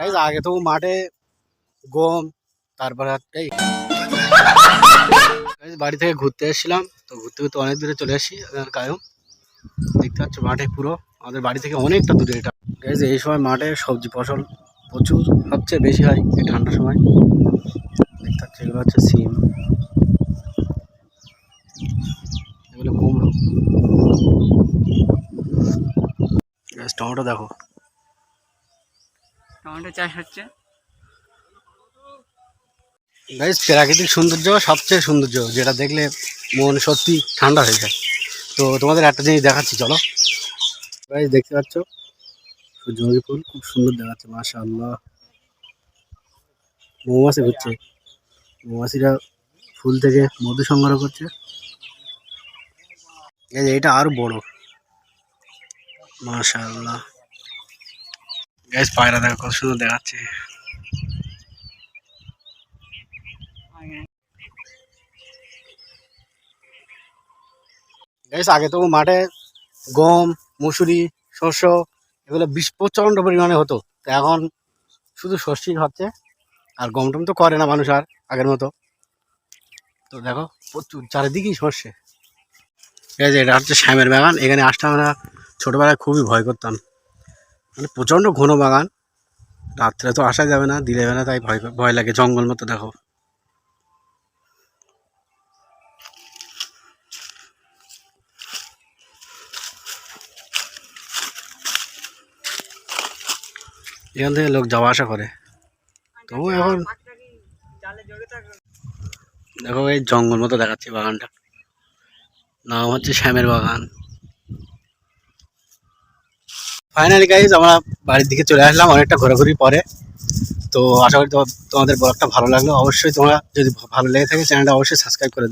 Guys আগে তো মাঠে গম তারপরে এই গাইস বাড়ি থেকে ঘুরতে এসেছিলাম, তো ঘুরতে ঘুরতে অনেক দূরে চলে আসি। কায়ম দেখতে পাচ্ছ মাঠে পুরো আমাদের বাড়ি থেকে অনেকটা দূরে এটা। গাইস এই সময় মাঠে সবজি ফসল প্রচুর সবচেয়ে বেশি হয় এই ঠান্ডার সময়। দেখতে পাচ্ছ এগুলো হচ্ছে সিম, এগুলো কুমড়ো। গাইস টমেটো দেখো, টমেটো চাষ হচ্ছে। গাইস প্রাকৃতিক সৌন্দর্য সবচেয়ে সৌন্দর্য, যেটা দেখলে মন সত্যি ঠান্ডা হয়ে যায়। তো তোমাদের একটা জিনিস দেখাচ্ছি চলো। গাইস দেখতে পাচ্ছ সূর্যমুখী ফুল খুব সুন্দর দেখাচ্ছে, মাশাআল্লাহ। মৌমাছি ঘুরছে, মৌমাছিরা ফুল থেকে মধু সংগ্রহ করছে। এই যে এটা আরো বড়, মাশাআল্লাহ। গাইস পায়রা দেখো কত সুন্দর দেখাচ্ছে। গাইস আগে তো মাঠে গম, মুসুরি, শস্য এগুলো প্রচন্ড পরিমাণে হতো। তো এখন শুধু শস্যই হচ্ছে, আর গম টম তো করে না মানুষ আর আগের মতো। তো দেখো প্রচুর চারিদিকেই সর্ষে। এই যে এটা হচ্ছে শ্যামের বাগান, এখানে আসতে আমরা ছোটোবেলায় খুবই ভয় করতাম, মানে প্রচণ্ড ঘন বাগান, রাত্রে তো আসা যাবে না, দিলে যাবে না, তাই ভয় ভয় লাগে, জঙ্গল মতো দেখো। এখান থেকে লোক যাওয়া আসা করে। তবু এখন দেখো এই জঙ্গল মতো দেখাচ্ছে বাগানটা, নাম হচ্ছে শ্যামের বাগান। ফাইনালি গাইজ আমরা বাড়ির দিকে চলে আসলাম অনেকটা ঘোরাঘুরি পরে। তো আশা করি তোমাদের ব্লগটা ভালো লাগলো। অবশ্যই তোমরা যদি ভালো লেগে থাকে চ্যানেলটা অবশ্যই সাবস্ক্রাইব করে দিও।